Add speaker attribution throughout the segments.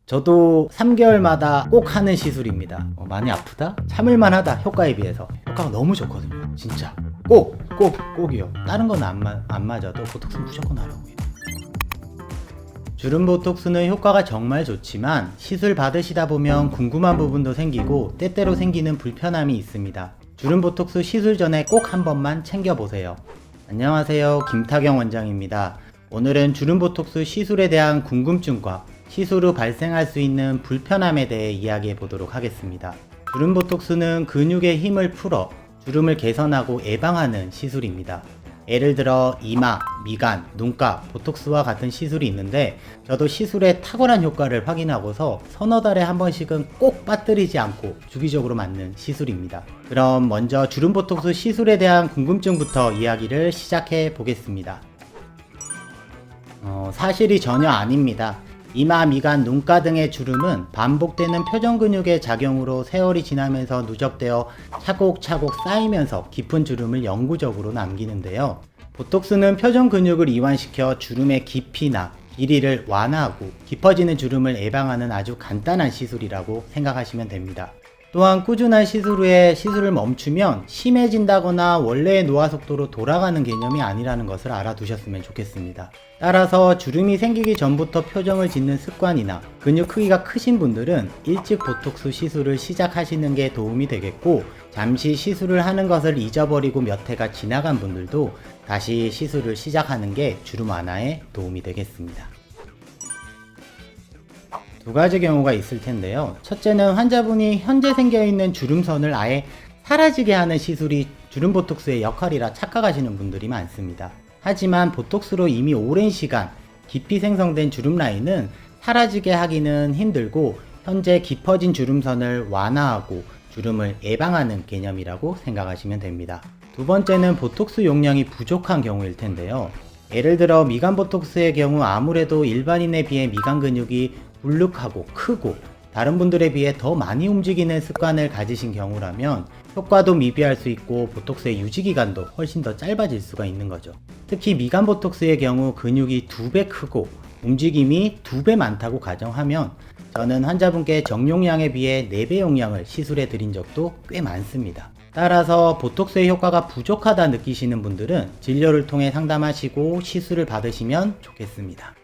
Speaker 1: 저도 3개월마다 꼭 하는 시술입니다. 많이 아프다? 참을만 하다. 효과에 비해서. 효과가 너무 좋거든요. 진짜. 꼭이요. 다른 건 안 맞아도 보톡스는 무조건 하라고요. 주름 보톡스는 효과가 정말 좋지만 시술 받으시다 보면 궁금한 부분도 생기고 때때로 생기는 불편함이 있습니다. 주름 보톡스 시술 전에 꼭 한 번만 챙겨보세요. 안녕하세요. 김타경 원장입니다. 오늘은 주름 보톡스 시술에 대한 궁금증과 시술 후 발생할 수 있는 불편함에 대해 이야기해 보도록 하겠습니다. 주름 보톡스는 근육의 힘을 풀어 주름을 개선하고 예방하는 시술입니다. 예를 들어 이마, 미간, 눈가, 보톡스와 같은 시술이 있는데 저도 시술의 탁월한 효과를 확인하고서 서너 달에 한 번씩은 꼭 빠뜨리지 않고 주기적으로 맞는 시술입니다. 그럼 먼저 주름 보톡스 시술에 대한 궁금증부터 이야기를 시작해 보겠습니다. 사실이 전혀 아닙니다. 이마, 미간, 눈가 등의 주름은 반복되는 표정 근육의 작용으로 세월이 지나면서 누적되어 차곡차곡 쌓이면서 깊은 주름을 영구적으로 남기는데요. 보톡스는 표정 근육을 이완시켜 주름의 깊이나 길이를 완화하고 깊어지는 주름을 예방하는 아주 간단한 시술이라고 생각하시면 됩니다. 또한 꾸준한 시술 후에 시술을 멈추면 심해진다거나 원래의 노화 속도로 돌아가는 개념이 아니라는 것을 알아두셨으면 좋겠습니다. 따라서 주름이 생기기 전부터 표정을 짓는 습관이나 근육 크기가 크신 분들은 일찍 보톡스 시술을 시작하시는 게 도움이 되겠고, 잠시 시술을 하는 것을 잊어버리고 몇 해가 지나간 분들도 다시 시술을 시작하는 게 주름 완화에 도움이 되겠습니다. 두 가지 경우가 있을 텐데요. 첫째는 환자분이 현재 생겨있는 주름선을 아예 사라지게 하는 시술이 주름 보톡스의 역할이라 착각하시는 분들이 많습니다. 하지만 보톡스로 이미 오랜 시간 깊이 생성된 주름 라인은 사라지게 하기는 힘들고 현재 깊어진 주름선을 완화하고 주름을 예방하는 개념이라고 생각하시면 됩니다. 두 번째는 보톡스 용량이 부족한 경우일 텐데요. 예를 들어 미간 보톡스의 경우 아무래도 일반인에 비해 미간 근육이 불룩하고 크고 다른 분들에 비해 더 많이 움직이는 습관을 가지신 경우라면 효과도 미비할 수 있고 보톡스의 유지기간도 훨씬 더 짧아질 수가 있는 거죠. 특히 미간 보톡스의 경우 근육이 2배 크고 움직임이 2배 많다고 가정하면 저는 환자분께 정용량에 비해 4배 용량을 시술해 드린 적도 꽤 많습니다. 따라서 보톡스의 효과가 부족하다 느끼시는 분들은 진료를 통해 상담하시고 시술을 받으시면 좋겠습니다.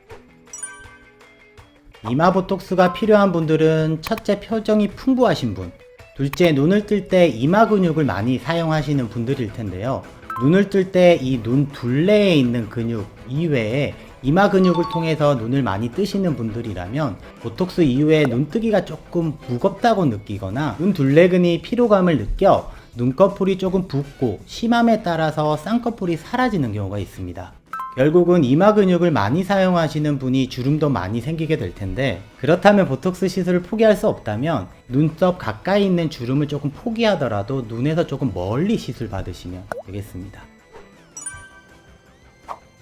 Speaker 1: 이마 보톡스가 필요한 분들은 첫째 표정이 풍부하신 분, 둘째 눈을 뜰 때 이마 근육을 많이 사용하시는 분들일 텐데요. 눈을 뜰 때 이 눈 둘레에 있는 근육 이외에 이마 근육을 통해서 눈을 많이 뜨시는 분들이라면 보톡스 이후에 눈뜨기가 조금 무겁다고 느끼거나 눈 둘레근이 피로감을 느껴 눈꺼풀이 조금 붓고 심함에 따라서 쌍꺼풀이 사라지는 경우가 있습니다. 결국은 이마 근육을 많이 사용하시는 분이 주름도 많이 생기게 될 텐데, 그렇다면 보톡스 시술을 포기할 수 없다면 눈썹 가까이 있는 주름을 조금 포기하더라도 눈에서 조금 멀리 시술 받으시면 되겠습니다.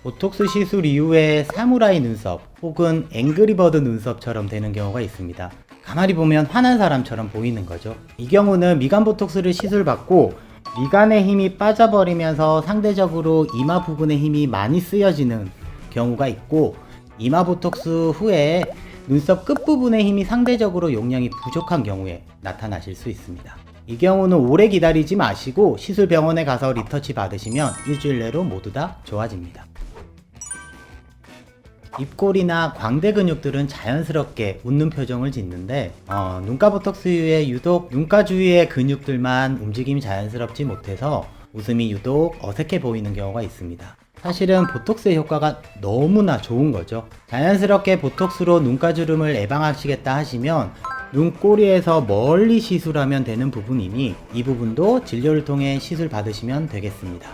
Speaker 1: 보톡스 시술 이후에 사무라이 눈썹 혹은 앵그리버드 눈썹처럼 되는 경우가 있습니다. 가만히 보면 화난 사람처럼 보이는 거죠. 이 경우는 미간 보톡스를 시술받고 미간의 힘이 빠져버리면서 상대적으로 이마 부분의 힘이 많이 쓰여지는 경우가 있고, 이마 보톡스 후에 눈썹 끝부분의 힘이 상대적으로 용량이 부족한 경우에 나타나실 수 있습니다. 이 경우는 오래 기다리지 마시고 시술 병원에 가서 리터치 받으시면 일주일 내로 모두 다 좋아집니다. 입꼬리나 광대 근육들은 자연스럽게 웃는 표정을 짓는데 눈가 보톡스 이후에 유독 눈가 주위의 근육들만 움직임이 자연스럽지 못해서 웃음이 유독 어색해 보이는 경우가 있습니다. 사실은 보톡스의 효과가 너무나 좋은 거죠. 자연스럽게 보톡스로 눈가 주름을 예방하시겠다 하시면 눈꼬리에서 멀리 시술하면 되는 부분이니 이 부분도 진료를 통해 시술 받으시면 되겠습니다.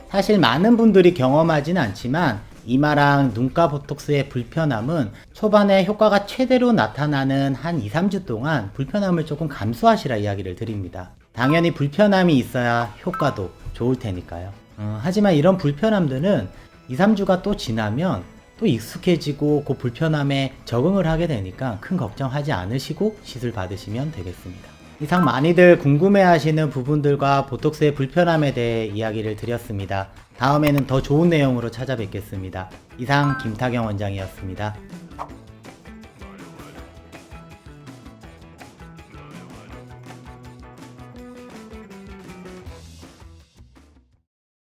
Speaker 1: 사실 많은 분들이 경험하진 않지만 이마랑 눈가 보톡스의 불편함은 초반에 효과가 최대로 나타나는 한 2-3주 동안 불편함을 조금 감수하시라 이야기를 드립니다. 당연히 불편함이 있어야 효과도 좋을 테니까요. 하지만 이런 불편함들은 2-3주가 또 지나면 또 익숙해지고 그 불편함에 적응을 하게 되니까 큰 걱정하지 않으시고 시술 받으시면 되겠습니다. 이상 많이들 궁금해하시는 부분들과 보톡스의 불편함에 대해 이야기를 드렸습니다. 다음에는 더 좋은 내용으로 찾아뵙겠습니다. 이상 김타경 원장이었습니다.